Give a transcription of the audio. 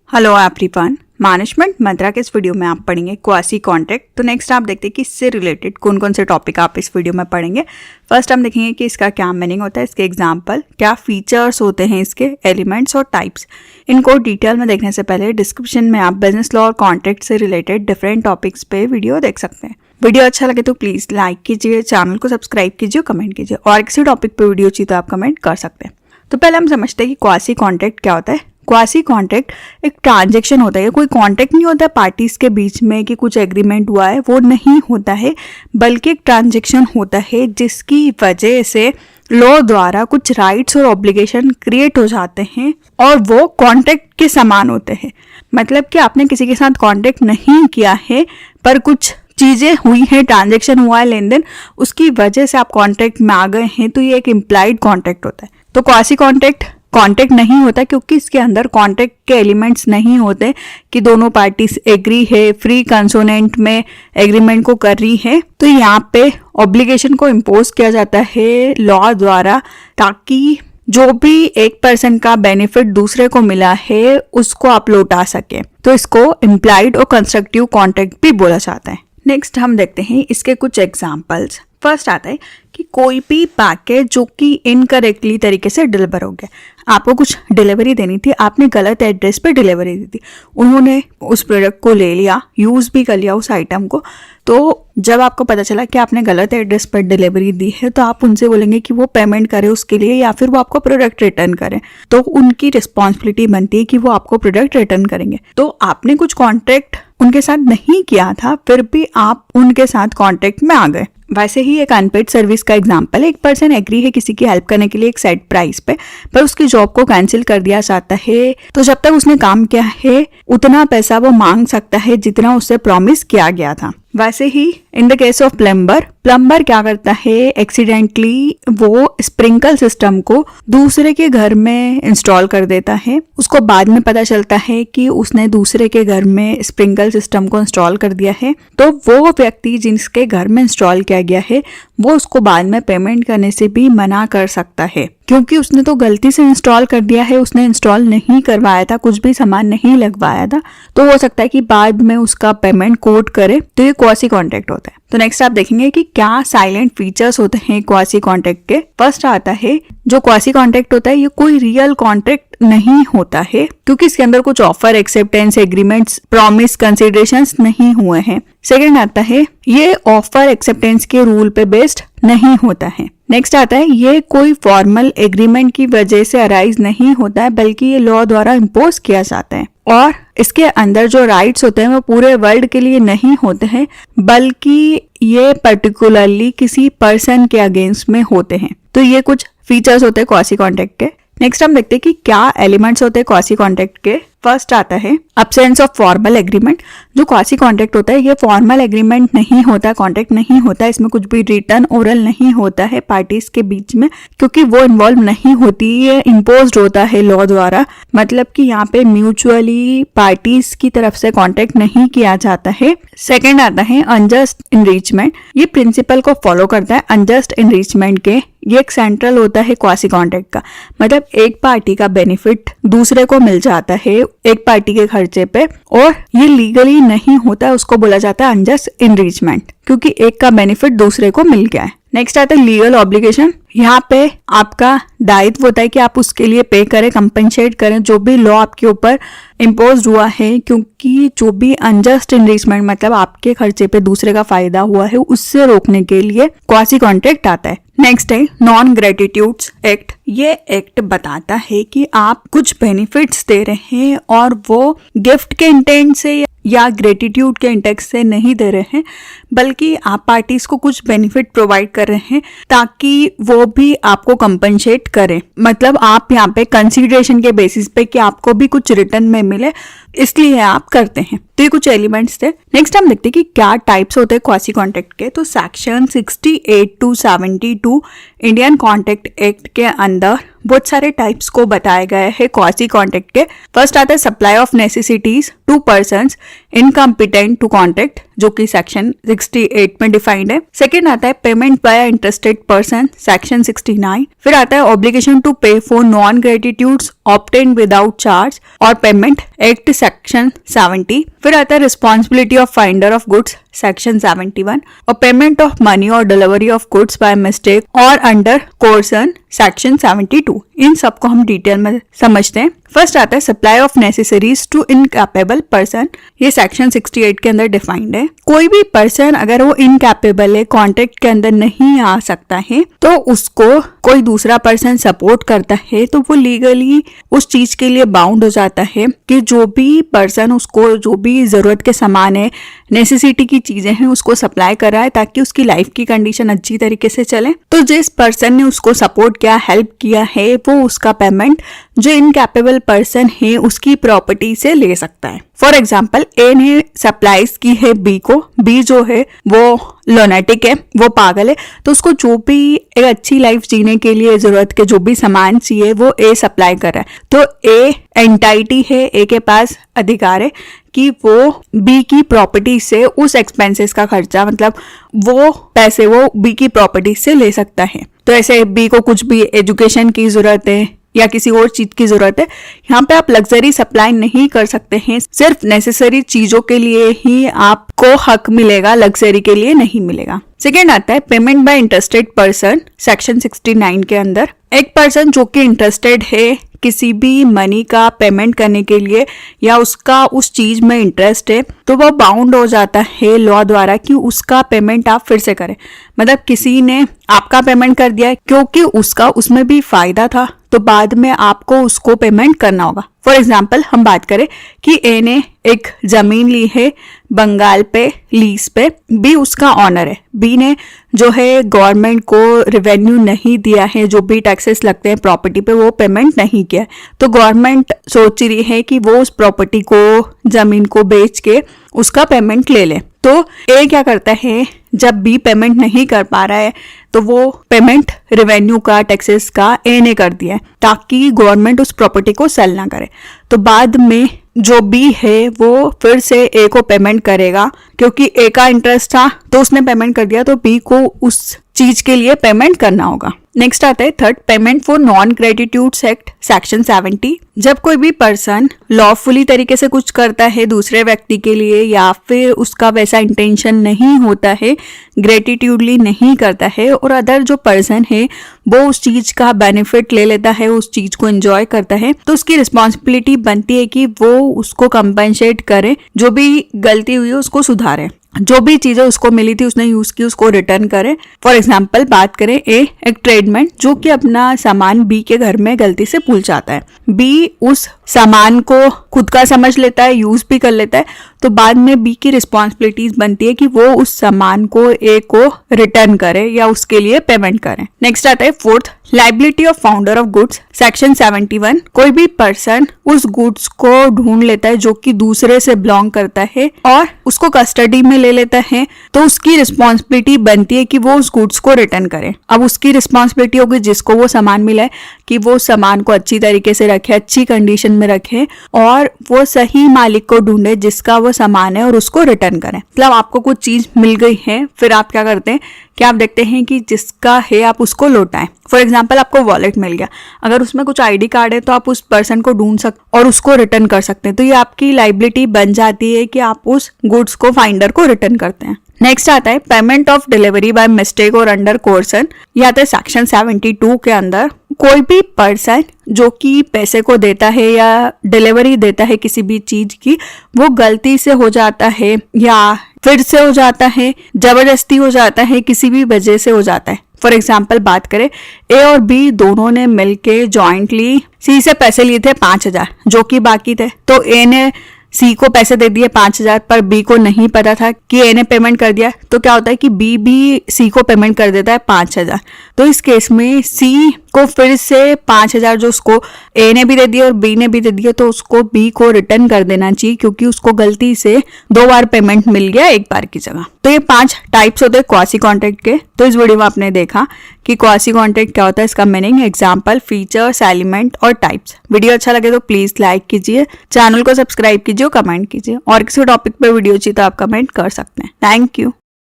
Hello everyone, management मंत्रा के इस video में आप पढ़ेंगे क्वासी कॉन्ट्रैक्ट। तो नेक्स्ट आप देखते हैं कि इससे रिलेटेड कौन कौन से टॉपिक आप इस वीडियो में पढ़ेंगे। फर्स्ट हम देखेंगे कि इसका क्या मीनिंग होता है, इसके एग्जांपल, क्या फीचर्स होते हैं इसके, एलिमेंट्स और टाइप्स। इनको डिटेल में देखने से पहले डिस्क्रिप्शन में आप बिजनेस लॉ और कॉन्ट्रैक्ट से रिलेटेड डिफरेंट टॉपिक्स पे वीडियो देख सकते हैं। वीडियो अच्छा लगे तो प्लीज़ लाइक कीजिए, चैनल को सब्सक्राइब कीजिए, कमेंट कीजिए, और किसी टॉपिक पे वीडियो चाहिए तो आप कमेंट कर सकते हैं। तो पहले हम समझते हैं कि क्वासी कॉन्ट्रैक्ट क्या होता है। क्वासी कॉन्ट्रैक्ट एक ट्रांजैक्शन होता है, कोई कॉन्ट्रैक्ट नहीं होता है पार्टीज के बीच में कि कुछ एग्रीमेंट हुआ है, वो नहीं होता है, बल्कि एक ट्रांजैक्शन होता है जिसकी वजह से लॉ द्वारा कुछ राइट्स और ऑब्लिगेशन क्रिएट हो जाते हैं और वो कॉन्ट्रैक्ट के समान होते हैं। मतलब कि आपने किसी के साथ कॉन्ट्रैक्ट नहीं किया है पर कुछ चीज़ें हुई हैं, ट्रांजैक्शन हुआ है, लेन देन, उसकी वजह से आप कॉन्ट्रैक्ट में आ गए हैं, तो ये एक इम्प्लाइड कॉन्ट्रैक्ट होता है। तो क्वासी कॉन्ट्रैक्ट नहीं होता क्योंकि इसके अंदर कॉन्ट्रैक्ट के एलिमेंट्स नहीं होते कि दोनों पार्टीज एग्री है, फ्री कंसोनेंट में एग्रीमेंट को कर रही है। तो यहाँ पे ऑब्लिगेशन को इम्पोज किया जाता है लॉ द्वारा, ताकि जो भी एक पर्सन का बेनिफिट दूसरे को मिला है उसको आप लौटा सके। तो इसको इम्प्लाइड और कंस्ट्रक्टिव कॉन्ट्रैक्ट भी बोला जाता है। नेक्स्ट हम देखते हैं इसके कुछ एग्जाम्पल्स। फर्स्ट आता है कि कोई भी पैकेज जो कि इनकरेक्टली तरीके से डिलीवर हो गया, आपको कुछ डिलीवरी देनी थी, आपने गलत एड्रेस पे डिलीवरी दी थी, उन्होंने उस प्रोडक्ट को ले लिया, यूज़ भी कर लिया उस आइटम को। तो जब आपको पता चला कि आपने गलत एड्रेस पर डिलीवरी दी है तो आप उनसे बोलेंगे कि वो पेमेंट करें उसके लिए या फिर वो आपको प्रोडक्ट रिटर्न करें। तो उनकी रिस्पॉन्सिबिलिटी बनती है कि वो आपको प्रोडक्ट रिटर्न करेंगे। तो आपने कुछ कॉन्ट्रैक्ट उनके साथ नहीं किया था, फिर भी आप उनके साथ कॉन्ट्रैक्ट में आ गए। वैसे ही एक अनपेड सर्विस का एग्जांपल है, एक पर्सन एग्री है किसी की हेल्प करने के लिए एक सेट प्राइस पे, पर उसकी जॉब को कैंसिल कर दिया जाता है। तो जब तक उसने काम किया है उतना पैसा वो मांग सकता है जितना उससे प्रॉमिस किया गया था। वैसे ही in the case of plumber क्या करता है, एक्सीडेंटली वो स्प्रिंकल सिस्टम को दूसरे के घर में इंस्टॉल कर देता है। उसको बाद में पता चलता है कि उसने दूसरे के घर में स्प्रिंकल सिस्टम को इंस्टॉल कर दिया है। तो वो व्यक्ति जिसके घर में इंस्टॉल किया गया है वो उसको बाद में पेमेंट करने से भी मना कर सकता है, क्योंकि उसने तो गलती से इंस्टॉल कर दिया है, उसने इंस्टॉल नहीं करवाया था, कुछ भी सामान नहीं लगवाया था। तो हो सकता है कि बाद में उसका पेमेंट कोट करे। तो ये क्वासी कॉन्ट्रैक्ट होता है। तो नेक्स्ट आप देखेंगे कि क्या साइलेंट फीचर्स होते हैं क्वासी कॉन्ट्रैक्ट के। फर्स्ट आता है, जो क्वासी कॉन्ट्रैक्ट होता है ये कोई रियल कॉन्ट्रैक्ट नहीं होता है, क्योंकि इसके अंदर कुछ offer, acceptance, agreements, promise, considerations नहीं हुए हैं। सेकंड आता है, ये ऑफर एक्सेप्टेंस के रूल पे बेस्ड नहीं होता है। नेक्स्ट आता है, ये कोई फॉर्मल एग्रीमेंट की वजह से अराइज नहीं होता है, बल्कि ये लॉ द्वारा इम्पोज किया जाता है। और इसके अंदर जो राइट्स होते हैं वो पूरे वर्ल्ड के लिए नहीं होते हैं, बल्कि ये पर्टिकुलरली किसी पर्सन के अगेंस्ट में होते हैं। तो ये कुछ फीचर्स होते हैं क्वासी कॉन्ट्रैक्ट के। नेक्स्ट हम देखते हैं कि क्या एलिमेंट्स होते हैं क्वासी कॉन्ट्रैक्ट के। फर्स्ट आता है अब्सेंस ऑफ फॉर्मल एग्रीमेंट। जो क्वासी कॉन्ट्रैक्ट होता है ये फॉर्मल एग्रीमेंट नहीं होता, कॉन्ट्रैक्ट नहीं होता, इसमें कुछ भी रिटर्न ओरल नहीं होता है पार्टीज के बीच में, क्योंकि वो इन्वॉल्व नहीं होती, ये इम्पोज्ड होता है लॉ द्वारा। मतलब कि यहाँ पे म्यूचुअली पार्टीज की तरफ से कॉन्ट्रैक्ट नहीं किया जाता है। सेकेंड आता है अनजस्ट इनरिचमेंट। ये प्रिंसिपल को फॉलो करता है अनजस्ट इनरिचमेंट के। ये एक सेंट्रल होता है क्वासी कॉन्ट्रैक्ट का। मतलब एक पार्टी का बेनिफिट दूसरे को मिल जाता है एक पार्टी के खर्चे पे, और ये लीगली नहीं होता, उसको बोला जाता है अनजस्ट इनरिचमेंट, क्योंकि एक का बेनिफिट दूसरे को मिल गया है। नेक्स्ट आता है लीगल ऑब्लिगेशन। यहाँ पे आपका दायित्व होता है कि आप उसके लिए पे करें, कंपनसेट करें जो भी लॉ आपके ऊपर इम्पोज हुआ है, क्योंकि जो भी अनजस्ट इनरिचमेंट मतलब आपके खर्चे पे दूसरे का फायदा हुआ है उससे रोकने के लिए क्वासी कॉन्ट्रैक्ट आता है। नेक्स्ट है नॉन ग्रेटिट्यूड्स एक्ट। ये एक्ट बताता है कि आप कुछ बेनिफिट्स दे रहे हैं और वो गिफ्ट के इंटेंट से या ग्रेटिट्यूड के इंटेंट से नहीं दे रहे हैं, बल्कि आप पार्टीज को कुछ बेनिफिट प्रोवाइड कर रहे हैं ताकि वो भी आपको कंपनसेट करें। मतलब आप यहाँ पे कंसीडरेशन के बेसिस पे कि आपको भी कुछ रिटर्न में मिले, इसलिए आप करते हैं। तो ये कुछ एलिमेंट्स थे। नेक्स्ट हम देखते हैं कि क्या टाइप्स होते हैं क्वासी कॉन्ट्रैक्ट के। तो section 68 to 72 Indian contract act के अंदर बहुत सारे टाइप्स को बताया गया है क्वासी कॉन्ट्रैक्ट के। फर्स्ट आता है supply of necessities to persons. Incompetent to contract, जो कि सेक्शन 68 में डिफाइंड है। सेकेंड आता है payment by interested person, section 69। फिर आता है obligation to pay for non gratitudes obtained without charge और पेमेंट एक्ट, सेक्शन 70। फिर आता है responsibility of finder of goods, section 71, और पेमेंट ऑफ मनी और delivery of goods by mistake और अंडर कोर्सन, सेक्शन 72। इन सबको हम डिटेल में समझते हैं। फर्स्ट आता है supply of necessaries to incapable person, ये सेक्शन 68 के अंदर डिफाइंड है। कोई भी पर्सन अगर वो इनकैपेबल है, कॉन्ट्रैक्ट के अंदर नहीं आ सकता है, तो उसको कोई दूसरा पर्सन सपोर्ट करता है, तो वो लीगली उस चीज के लिए बाउंड हो जाता है कि जो भी पर्सन उसको जो भी जरूरत के सामान है, नेसेसिटी की चीजें हैं, उसको सप्लाई कर रहा है ताकि उसकी लाइफ की कंडीशन अच्छी तरीके से चले। तो जिस पर्सन ने उसको सपोर्ट किया, हेल्प किया है, वो उसका पेमेंट जो इनकैपेबल पर्सन है उसकी प्रॉपर्टी से ले सकता है। फॉर एग्जाम्पल, ए ने सप्लाईज की है बी को, बी जो है वो लोनेटिक है, वो पागल है, तो उसको जो भी एक अच्छी लाइफ जीने के लिए जरूरत के जो भी सामान चाहिए वो ए सप्लाई कर रहा है। तो ए एंटाइटी है, ए के पास अधिकार है कि वो बी की प्रॉपर्टी से उस एक्सपेंसेस का खर्चा, मतलब वो पैसे वो बी की प्रॉपर्टी से ले सकता है। तो ऐसे बी को कुछ भी एजुकेशन की जरूरत है या किसी और चीज की जरूरत है, यहाँ पे आप लग्जरी सप्लाई नहीं कर सकते हैं, सिर्फ नेसेसरी चीजों के लिए ही आपको हक मिलेगा, लग्जरी के लिए नहीं मिलेगा। सेकेंड आता है payment by interested person, section 69 के अंदर। एक पर्सन जो कि इंटरेस्टेड है किसी भी मनी का पेमेंट करने के लिए या उसका उस चीज में इंटरेस्ट है, तो वो बाउंड हो जाता है लॉ द्वारा कि उसका पेमेंट आप फिर से करें। मतलब किसी ने आपका पेमेंट कर दिया क्योंकि उसका उसमें भी फायदा था, तो बाद में आपको उसको पेमेंट करना होगा। फॉर एग्जाम्पल हम बात करें कि ए ने एक जमीन ली है बंगाल पे लीज पे, बी उसका ऑनर है, बी ने जो है गवर्नमेंट को रेवेन्यू नहीं दिया है, जो भी टैक्सेस लगते हैं प्रॉपर्टी पे वो पेमेंट नहीं किया, तो गवर्नमेंट सोच रही है कि वो उस प्रॉपर्टी को, जमीन को बेच के उसका पेमेंट ले ले। तो ए क्या करता है, जब बी पेमेंट नहीं कर पा रहा है तो वो पेमेंट रेवेन्यू का, टैक्सेस का ए ने कर दिया है ताकि गवर्नमेंट उस प्रॉपर्टी को सेल ना करे। तो बाद में जो बी है वो फिर से ए को पेमेंट करेगा, क्योंकि ए का इंटरेस्ट था तो उसने पेमेंट कर दिया, तो बी को उस चीज के लिए पेमेंट करना होगा। नेक्स्ट आता है third, payment for non gratitudes act, section 70। जब कोई भी पर्सन लॉफुली तरीके से कुछ करता है दूसरे व्यक्ति के लिए या फिर उसका वैसा इंटेंशन नहीं होता है, ग्रेटिट्यूडली नहीं करता है, और अदर जो पर्सन है वो उस चीज का बेनिफिट ले लेता है, उस चीज को एंजॉय करता है, तो उसकी रिस्पॉन्सिबिलिटी बनती है कि वो उसको कंपेंसेट करे, जो भी गलती हुई है उसको सुधारे, जो भी चीजें उसको मिली थी उसने यूज की उसको रिटर्न करे। फॉर एग्जाम्पल बात करें, ए एक ट्रेडमैन जो कि अपना सामान बी के घर में गलती से भूल जाता है, बी उस सामान को खुद का समझ लेता है, यूज भी कर लेता है, तो बाद में बी की रिस्पॉन्सिबिलिटीज बनती है कि वो उस सामान को ए को रिटर्न करे या उसके लिए पेमेंट करे। नेक्स्ट आता है fourth, liability of founder of goods, section 71। कोई भी पर्सन उस गुड्स को ढूंढ लेता है जो कि दूसरे से बिलोंग करता है और उसको कस्टडी में ले लेता है, तो उसकी रिस्पॉन्सिबिलिटी बनती है कि वो उस गुड्स को रिटर्न करे। अब उसकी रिस्पॉन्सिबिलिटी होगी जिसको वो सामान मिला है कि वो सामान को अच्छी तरीके से रखे, अच्छी कंडीशन में रखे और वो सही मालिक को ढूंढे जिसका वो सामान है और उसको रिटर्न करें। मतलब आपको कुछ चीज मिल गई है, फिर आप क्या करते हैं कि आप देखते हैं कि जिसका है आप उसको लौटाएं। फॉर एग्जाम्पल आपको वॉलेट मिल गया, अगर उसमें कुछ आईडी कार्ड है तो आप उस पर्सन को ढूंढ सकते और उसको रिटर्न कर सकते हैं, तो ये आपकी लाइबिलिटी बन जाती है कि आप उस गुड्स को फाइंडर को रिटर्न करते हैं। नेक्स्ट आता है payment of delivery bye mistake और अंडर कोर्सन, ये आता है सेक्शन 72 के अंदर। कोई भी पर्सन जो कि पैसे को देता है या डिलीवरी देता है किसी भी चीज की, वो गलती से हो जाता है या फिर से हो जाता है, जबरदस्ती हो जाता है, किसी भी वजह से हो जाता है। फॉर एग्जाम्पल बात करें, ए और बी दोनों ने मिलके जॉइंटली सी से पैसे लिए थे 5,000 जो कि बाकी थे, तो ए ने सी को पैसे दे दिए 5,000, पर बी को नहीं पता था कि ए ने पेमेंट कर दिया, तो क्या होता है कि बी भी सी को पेमेंट कर देता है 5,000। तो इस केस में सी को फिर से 5,000 जो उसको ए ने भी दे दिया और बी ने भी दे दिया, तो उसको बी को रिटर्न कर देना चाहिए, क्योंकि उसको गलती से 2 बार पेमेंट मिल गया 1 बार की जगह। तो ये 5 टाइप्स होते हैं क्वासी कॉन्ट्रैक्ट के। तो इस वीडियो में आपने देखा कि क्वासी कॉन्ट्रैक्ट क्या होता है, इसका मीनिंग, एग्जाम्पल, फीचर्स, एलिमेंट और टाइप्स। वीडियो अच्छा लगे तो प्लीज लाइक कीजिए, चैनल को सब्सक्राइब कीजिए और कमेंट कीजिए। और किसी टॉपिक पे वीडियो चाहिए तो आप कमेंट कर सकते हैं। Thank you.